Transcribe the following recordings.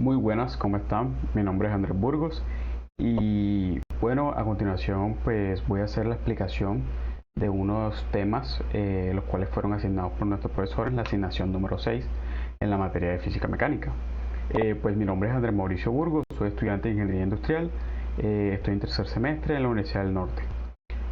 Muy buenas, ¿cómo están? Mi nombre es Andrés Burgos y bueno, a continuación pues voy a hacer la explicación de unos temas los cuales fueron asignados por nuestro profesor en la asignación número 6 en la materia de física mecánica. Pues mi nombre es Andrés Mauricio Burgos, soy estudiante de Ingeniería Industrial, estoy en tercer semestre en la Universidad del Norte.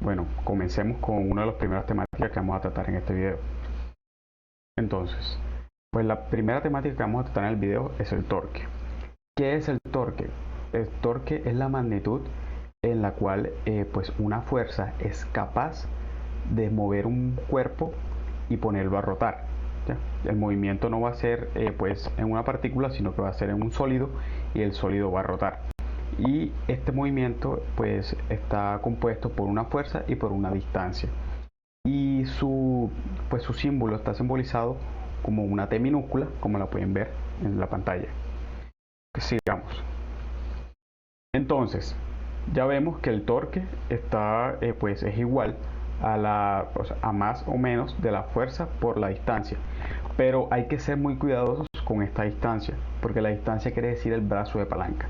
Bueno, comencemos con una de las primeras temáticas que vamos a tratar en este video. Entonces, pues la primera temática que vamos a tratar en el video es el torque. ¿Qué es el torque? El torque es la magnitud en la cual pues una fuerza es capaz de mover un cuerpo y ponerlo a rotar. ¿Ya? El movimiento no va a ser pues en una partícula, sino que va a ser en un sólido y el sólido va a rotar. Y este movimiento pues está compuesto por una fuerza y por una distancia. Y su símbolo está simbolizado como una T minúscula, como la pueden ver en la pantalla. Sigamos. Entonces, ya vemos que el torque está, pues es igual a más o menos de la fuerza por la distancia. Pero hay que ser muy cuidadosos con esta distancia, porque la distancia quiere decir el brazo de palanca.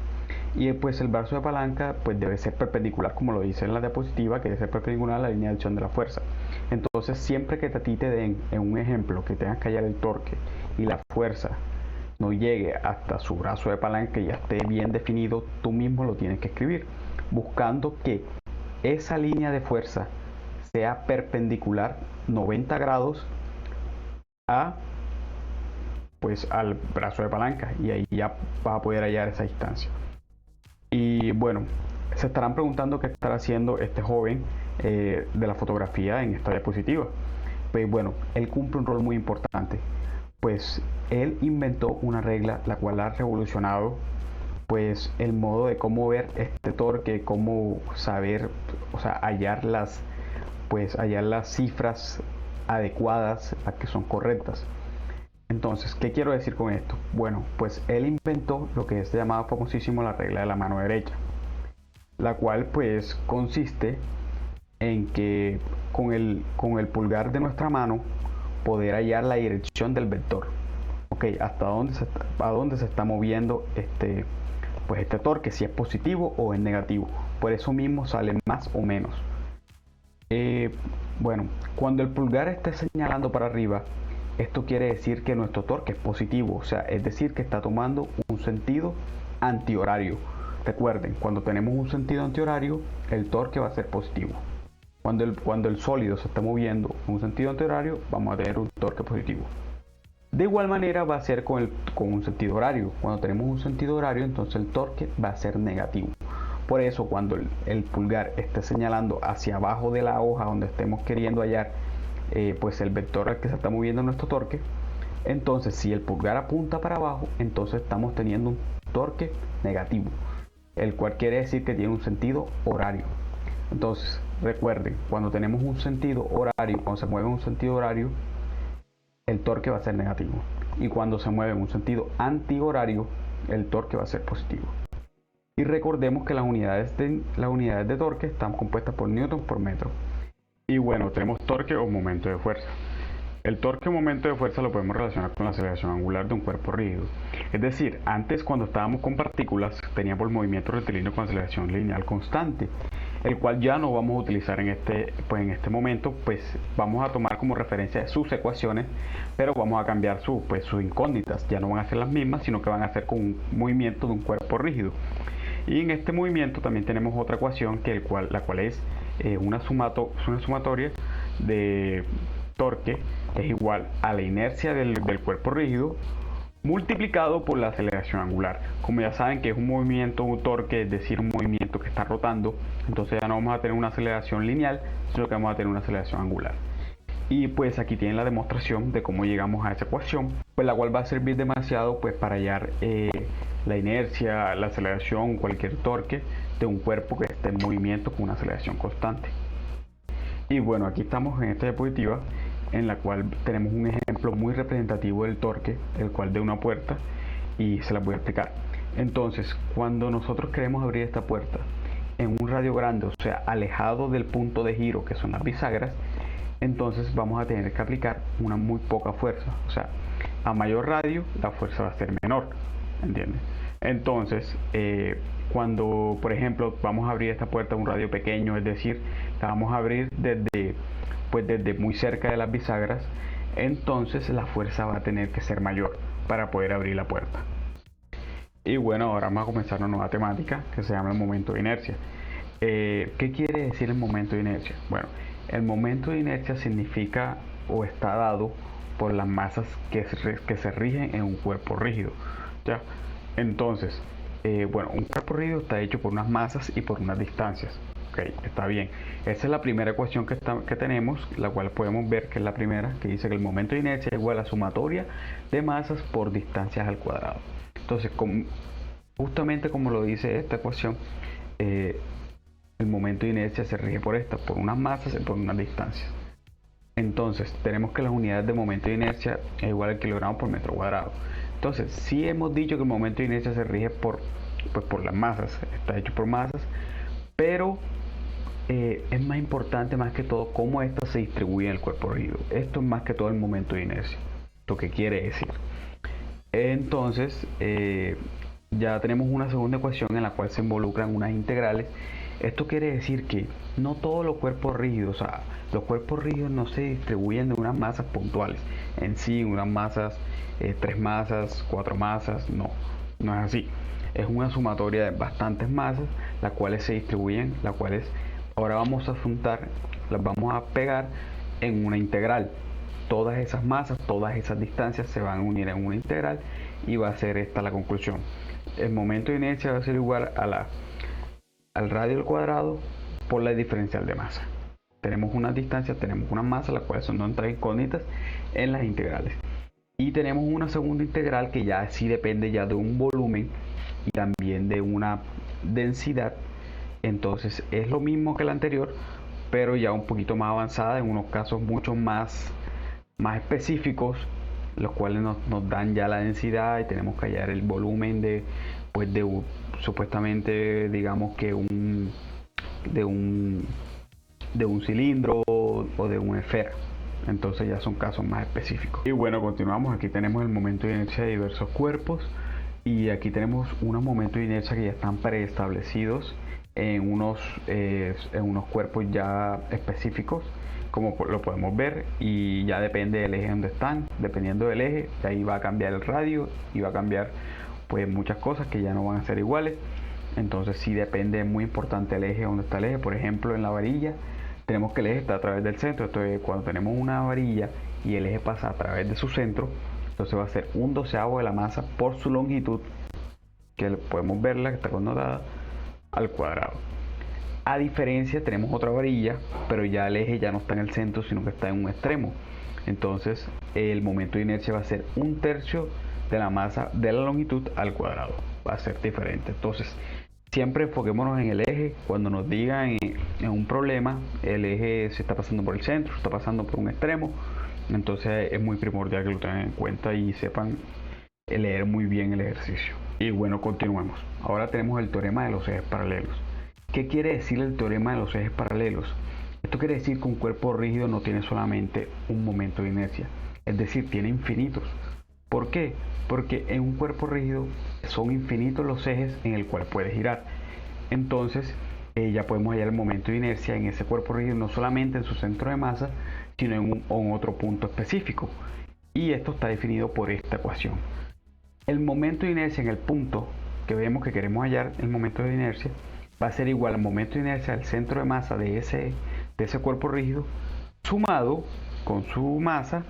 Y pues el brazo de palanca pues debe ser perpendicular, como lo dice en la diapositiva, que debe ser perpendicular a la línea de acción de la fuerza. Entonces, siempre que a ti te den en un ejemplo que tengas que hallar el torque y la fuerza no llegue hasta su brazo de palanca y ya esté bien definido, tú mismo lo tienes que escribir, buscando que esa línea de fuerza sea perpendicular 90 grados a al brazo de palanca, y ahí ya vas a poder hallar esa distancia. Y bueno, se estarán preguntando qué estará haciendo este joven de la fotografía en esta diapositiva. Pues bueno, él cumple un rol muy importante, pues él inventó una regla la cual ha revolucionado pues el modo de cómo ver este torque, cómo saber, hallar hallar las cifras adecuadas a que son correctas. Entonces, ¿qué quiero decir con esto? Bueno, pues él inventó lo que es llamado famosísimo la regla de la mano derecha, la cual pues consiste en que con el pulgar de nuestra mano poder hallar la dirección del vector. Ok, a dónde se está moviendo este torque, si es positivo o es negativo. Por eso mismo sale más o menos. Bueno, cuando el pulgar esté señalando para arriba, esto quiere decir que nuestro torque es positivo, o sea, es decir, que está tomando un sentido antihorario. Recuerden, cuando tenemos un sentido antihorario, el torque va a ser positivo. Cuando el sólido se está moviendo en un sentido antihorario, vamos a tener un torque positivo. De igual manera va a ser con un sentido horario. Cuando tenemos un sentido horario, entonces el torque va a ser negativo. Por eso, cuando el pulgar esté señalando hacia abajo de la hoja donde estemos queriendo hallar pues el vector al que se está moviendo nuestro torque, entonces si el pulgar apunta para abajo, entonces estamos teniendo un torque negativo, el cual quiere decir que tiene un sentido horario. Entonces, recuerden, cuando tenemos un sentido horario, cuando se mueve en un sentido horario, el torque va a ser negativo. Y cuando se mueve en un sentido antihorario, el torque va a ser positivo. Y recordemos que las unidades de torque están compuestas por newton por metro. Y bueno, tenemos torque o momento de fuerza. El torque o momento de fuerza lo podemos relacionar con la aceleración angular de un cuerpo rígido. Es decir, antes cuando estábamos con partículas teníamos el movimiento rectilíneo con aceleración lineal constante, el cual ya no vamos a utilizar en este momento, pues vamos a tomar como referencia sus ecuaciones, pero vamos a cambiar sus incógnitas. Ya no van a ser las mismas, sino que van a ser con un movimiento de un cuerpo rígido. Y en este movimiento también tenemos otra ecuación, la cual es una sumatoria de torque es igual a la inercia del cuerpo rígido multiplicado por la aceleración angular. Como ya saben que es un movimiento, un torque, es decir, un movimiento que está rotando, entonces ya no vamos a tener una aceleración lineal, sino que vamos a tener una aceleración angular. Y pues aquí tienen la demostración de cómo llegamos a esa ecuación, pues la cual va a servir demasiado pues para hallar la inercia, la aceleración, cualquier torque de un cuerpo que esté en movimiento con una aceleración constante. Y bueno, aquí estamos en esta diapositiva en la cual tenemos un ejemplo muy representativo del torque, el cual de una puerta, y se la voy a explicar. Entonces, cuando nosotros queremos abrir esta puerta en un radio grande, o sea, alejado del punto de giro que son las bisagras, entonces vamos a tener que aplicar una muy poca fuerza. O sea, a mayor radio la fuerza va a ser menor. ¿entiendes? Entonces, cuando, por ejemplo, vamos a abrir esta puerta a un radio pequeño, es decir, la vamos a abrir desde muy cerca de las bisagras, entonces la fuerza va a tener que ser mayor para poder abrir la puerta. Y bueno, ahora vamos a comenzar una nueva temática que se llama el momento de inercia. ¿Qué quiere decir el momento de inercia? Bueno, el momento de inercia significa o está dado por las masas que se rigen en un cuerpo rígido. ¿Ya? Entonces, bueno, un cuerpo rígido está hecho por unas masas y por unas distancias. Ok, está bien. Esa es la primera ecuación que tenemos, la cual podemos ver que es la primera, que dice que el momento de inercia es igual a sumatoria de masas por distancias al cuadrado. Entonces, justamente como lo dice esta ecuación, el momento de inercia se rige por unas masas y por unas distancias. Entonces, tenemos que las unidades de momento de inercia es igual al kilogramo por metro cuadrado. Entonces, sí hemos dicho que el momento de inercia se rige por las masas, está hecho por masas, pero es más importante más que todo cómo esto se distribuye en el cuerpo rígido. Esto es más que todo el momento de inercia, lo que quiere decir. Entonces, ya tenemos una segunda ecuación en la cual se involucran unas integrales. Esto quiere decir que no todos los cuerpos rígidos, o sea, los cuerpos rígidos no se distribuyen de unas masas puntuales. En sí, unas masas, 3 masas, 4 masas, no es así. Es una sumatoria de bastantes masas, las cuales se distribuyen, las cuales ahora vamos a juntar, las vamos a pegar en una integral. Todas esas masas, todas esas distancias se van a unir en una integral y va a ser esta la conclusión. El momento de inercia va a ser igual al radio al cuadrado por la diferencial de masa. Tenemos unas distancias, tenemos unas masas, las cuales son nuestras incógnitas en las integrales. Y tenemos una segunda integral que ya sí depende ya de un volumen y también de una densidad. Entonces es lo mismo que la anterior, pero ya un poquito más avanzada, en unos casos mucho más específicos, los cuales nos dan ya la densidad y tenemos que hallar el volumen de supuestamente, digamos que de un cilindro o de una esfera. Entonces ya son casos más específicos. Y bueno, continuamos. Aquí tenemos el momento de inercia de diversos cuerpos y aquí tenemos unos momentos de inercia que ya están preestablecidos en unos cuerpos ya específicos, como lo podemos ver, y ya depende del eje donde están. Dependiendo del eje, de ahí va a cambiar el radio y va a cambiar pues muchas cosas que ya no van a ser iguales. Entonces sí depende, muy importante el eje, donde está el eje. Por ejemplo, en la varilla tenemos que el eje está a través del centro. Entonces cuando tenemos una varilla y el eje pasa a través de su centro, entonces va a ser 1/12 de la masa por su longitud, que podemos verla, que está connotada, al cuadrado. A diferencia, tenemos otra varilla, pero ya el eje ya no está en el centro, sino que está en un extremo. Entonces el momento de inercia va a ser 1/3 de la masa de la longitud al cuadrado. Va a ser diferente. Entonces siempre enfoquémonos en el eje. Cuando nos digan en un problema, el eje se está pasando por el centro, se está pasando por un extremo, entonces es muy primordial que lo tengan en cuenta y sepan leer muy bien el ejercicio. Y bueno, continuemos. Ahora tenemos el teorema de los ejes paralelos. ¿Qué quiere decir el teorema de los ejes paralelos? Esto quiere decir que un cuerpo rígido no tiene solamente un momento de inercia, es decir, tiene infinitos. ¿Por qué? Porque en un cuerpo rígido son infinitos los ejes en el cual puede girar. Entonces ya podemos hallar el momento de inercia en ese cuerpo rígido, no solamente en su centro de masa, sino en otro punto específico. Y esto está definido por esta ecuación. El momento de inercia en el punto que vemos que queremos hallar, el momento de inercia, va a ser igual al momento de inercia del centro de masa de ese cuerpo rígido, sumado con su masa,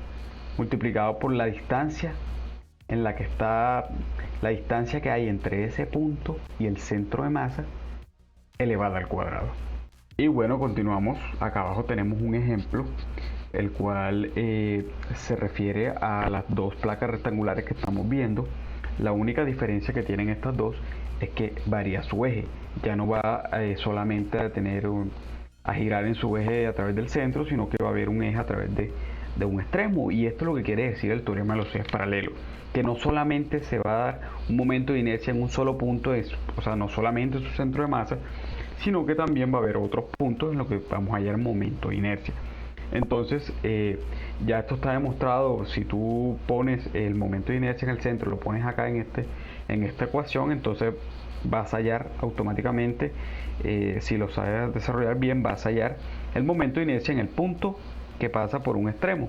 multiplicado por la distancia en la que está, la distancia que hay entre ese punto y el centro de masa, elevada al cuadrado. Y bueno, continuamos. Acá abajo tenemos un ejemplo, el cual se refiere a las dos placas rectangulares que estamos viendo. La única diferencia que tienen estas dos es que varía su eje. Ya no va solamente a girar en su eje a través del centro, sino que va a haber un eje a través de un extremo. Y esto es lo que quiere decir el teorema de los ejes paralelos, que no solamente se va a dar un momento de inercia en un solo punto, o sea, no solamente en su centro de masa, sino que también va a haber otros puntos en los que vamos a hallar momento de inercia. Entonces, ya esto está demostrado. Si tú pones el momento de inercia en el centro, lo pones acá en esta ecuación, entonces vas a hallar automáticamente, si lo sabes desarrollar bien, vas a hallar el momento de inercia en el punto que pasa por un extremo.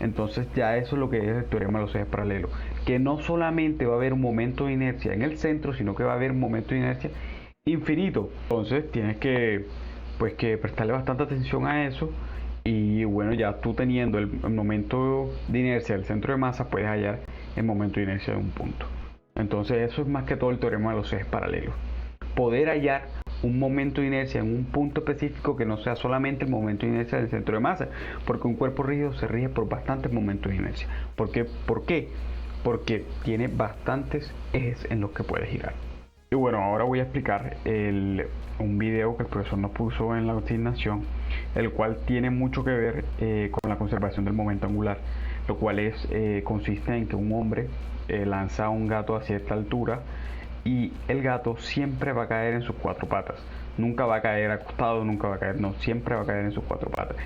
Entonces ya eso es lo que es el teorema de los ejes paralelos, que no solamente va a haber un momento de inercia en el centro, sino que va a haber un momento de inercia infinito. Entonces tienes que, pues, que prestarle bastante atención a eso. Y bueno, ya tú teniendo el momento de inercia del centro de masa, puedes hallar el momento de inercia de un punto. Entonces eso es más que todo el teorema de los ejes paralelos, poder hallar un momento de inercia en un punto específico que no sea solamente el momento de inercia del centro de masa, porque un cuerpo rígido se rige por bastantes momentos de inercia. ¿Por qué? Porque tiene bastantes ejes en los que puede girar. Y bueno, ahora voy a explicar un video que el profesor nos puso en la asignación, el cual tiene mucho que ver con la conservación del momento angular, lo cual consiste en que un hombre lanza a un gato a cierta altura y el gato siempre va a caer en sus cuatro patas. Nunca va a caer acostado, nunca va a caer, no, siempre va a caer en sus cuatro patas.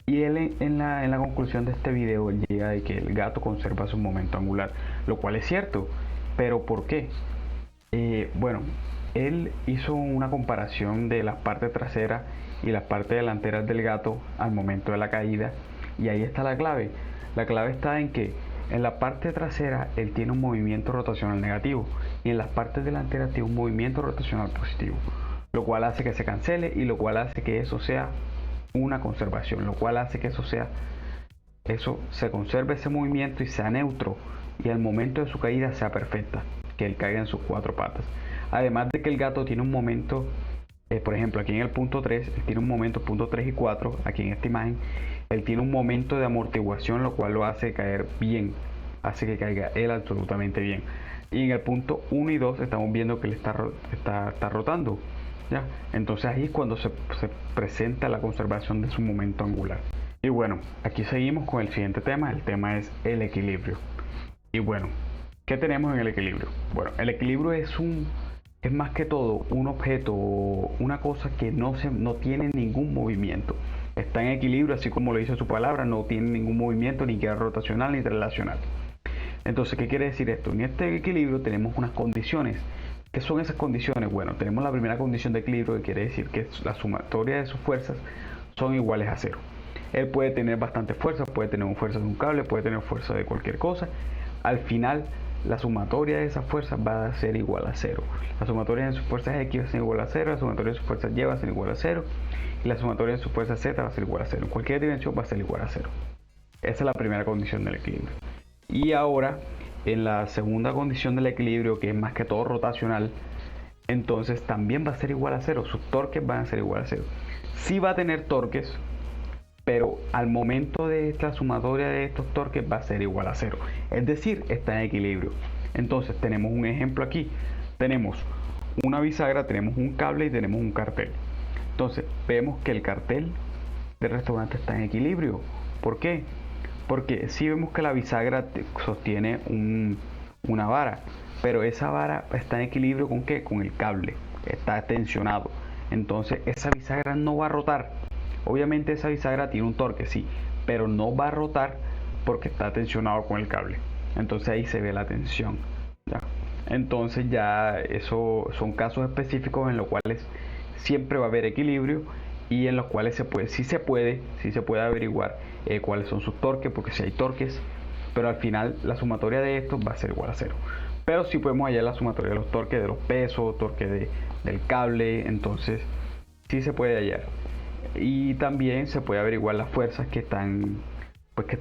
Y él en la conclusión de este video él llega de que el gato conserva su momento angular, lo cual es cierto. ¿Pero por qué? Bueno, él hizo una comparación de las partes traseras y las partes delanteras del gato al momento de la caída, y ahí está la clave. La clave está en que en la parte trasera él tiene un movimiento rotacional negativo y en las partes delanteras tiene un movimiento rotacional positivo, lo cual hace que se cancele y lo cual hace que eso sea una conservación, lo cual hace que eso se conserve ese movimiento y sea neutro, y al momento de su caída sea perfecta, que él caiga en sus cuatro patas. Además de que el gato tiene un momento, por ejemplo aquí en el punto 3, él tiene un momento, punto 3 y 4, aquí en esta imagen, él tiene un momento de amortiguación, lo cual lo hace caer bien, hace que caiga él absolutamente bien. Y en el punto 1 y 2 estamos viendo que él está rotando, ¿ya? Entonces ahí es cuando se presenta la conservación de su momento angular. Y bueno, aquí seguimos con el siguiente tema. El tema es el equilibrio. Y bueno, ¿qué tenemos en el equilibrio? Bueno, el equilibrio es más que todo un objeto, una cosa que no tiene ningún movimiento. Está en equilibrio, así como lo dice su palabra, no tiene ningún movimiento, ni que rotacional ni relacional. Entonces, ¿qué quiere decir esto? En este equilibrio tenemos unas condiciones. ¿Qué son esas condiciones? Bueno, tenemos la primera condición de equilibrio, que quiere decir que la sumatoria de sus fuerzas son iguales a cero. Él puede tener bastantes fuerzas, puede tener fuerza de un cable, puede tener fuerza de cualquier cosa. Al final, la sumatoria de esas fuerzas va a ser igual a cero. La sumatoria de sus fuerzas X va a ser igual a cero, la sumatoria de sus fuerzas Y va a ser igual a cero, y la sumatoria de sus fuerzas Z va a ser igual a cero. En cualquier dimensión va a ser igual a cero. Esa es la primera condición del equilibrio. Y ahora, en la segunda condición del equilibrio, que es más que todo rotacional, entonces también va a ser igual a cero. Sus torques van a ser igual a cero. Sí va a tener torques, pero al momento de la sumatoria de estos torques va a ser igual a cero. Es decir, está en equilibrio. Entonces tenemos un ejemplo aquí. Tenemos una bisagra, tenemos un cable y tenemos un cartel. Entonces vemos que el cartel del restaurante está en equilibrio. ¿Por qué? Porque si vemos que la bisagra sostiene una vara, pero esa vara está en equilibrio ¿con qué? Con el cable, está tensionado. Entonces esa bisagra no va a rotar. Obviamente esa bisagra tiene un torque, sí, pero no va a rotar porque está tensionado con el cable. Entonces ahí se ve la tensión, ¿ya? Entonces ya eso son casos específicos en los cuales siempre va a haber equilibrio y en los cuales sí se puede averiguar cuáles son sus torques, porque si hay torques, pero al final la sumatoria de estos va a ser igual a cero. Pero sí podemos hallar la sumatoria de los torques de los pesos, torque del cable, entonces sí se puede hallar. Y también se puede averiguar las fuerzas que están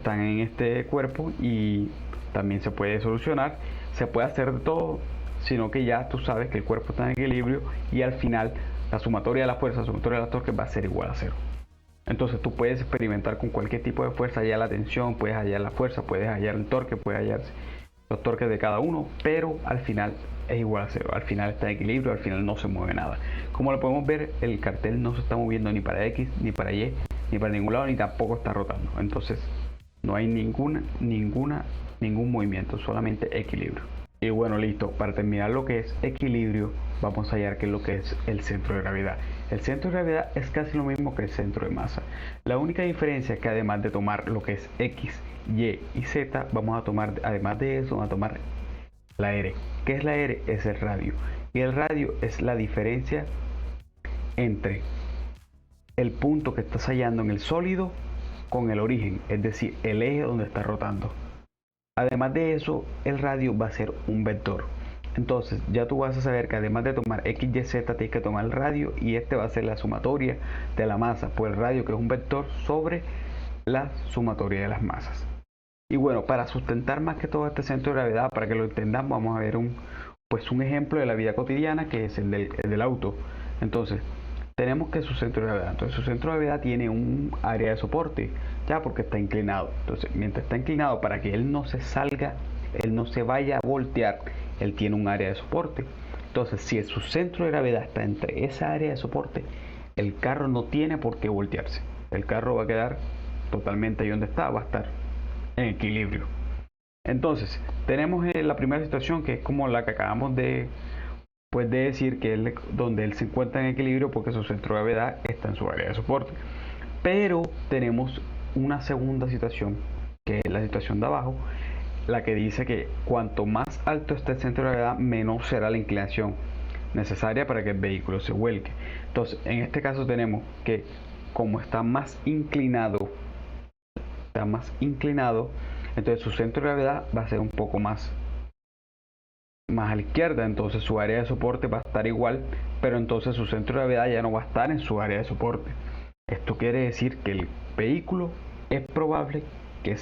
en este cuerpo, y también se puede solucionar. Se puede hacer de todo, sino que ya tú sabes que el cuerpo está en equilibrio y al final la sumatoria de las fuerzas, la sumatoria de las torques va a ser igual a cero. Entonces tú puedes experimentar con cualquier tipo de fuerza, hallar la tensión, puedes hallar la fuerza, puedes hallar el torque, puedes hallar los torques de cada uno, pero al final es igual a cero. Al final está en equilibrio, al final no se mueve nada. Como lo podemos ver, el cartel no se está moviendo ni para X, ni para Y, ni para ningún lado, ni tampoco está rotando. Entonces no hay ningún movimiento, solamente equilibrio. Y bueno, listo. Para terminar lo que es equilibrio, vamos a hallar qué es lo que es el centro de gravedad. El centro de gravedad es casi lo mismo que el centro de masa. La única diferencia es que además de tomar lo que es X, Y y Z, vamos a tomar, además de eso, vamos a tomar la R. ¿Qué es la R? Es el radio. Y el radio es la diferencia entre el punto que estás hallando en el sólido con el origen, es decir, el eje donde está rotando. Además de eso, el radio va a ser un vector. Entonces, ya tú vas a saber que además de tomar X, Y, Z, tienes que tomar el radio y este va a ser la sumatoria de la masa, pues el radio que es un vector sobre la sumatoria de las masas. Y bueno, para sustentar más que todo este centro de gravedad, para que lo entendamos, vamos a ver un ejemplo de la vida cotidiana que es el del auto. Entonces, tenemos que su centro de gravedad, entonces su centro de gravedad tiene un área de soporte, ya porque está inclinado. Entonces, mientras está inclinado, para que él no se salga, él no se vaya a voltear, él tiene un área de soporte. Entonces, si su centro de gravedad está entre esa área de soporte, el carro no tiene por qué voltearse. El carro va a quedar totalmente ahí donde está, va a estar en equilibrio. Entonces, tenemos la primera situación que es como la que acabamos de decir, que es donde él se encuentra en equilibrio porque su centro de gravedad está en su área de soporte. Pero tenemos una segunda situación, que es la situación de abajo, la que dice que cuanto más alto esté el centro de gravedad, menor será la inclinación necesaria para que el vehículo se vuelque. Entonces, en este caso tenemos que como está más inclinado, entonces su centro de gravedad va a ser un poco más a la izquierda, entonces su área de soporte va a estar igual, pero entonces su centro de gravedad ya no va a estar en su área de soporte. Esto quiere decir que el vehículo es probable que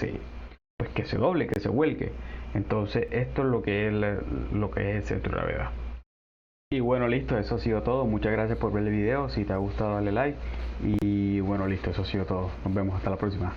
que se doble, que se vuelque. Entonces esto es lo que es el centro de gravedad. Y bueno, listo, eso ha sido todo. Muchas gracias por ver el video. Si te ha gustado, dale like. Y bueno, listo, eso ha sido todo. Nos vemos hasta la próxima.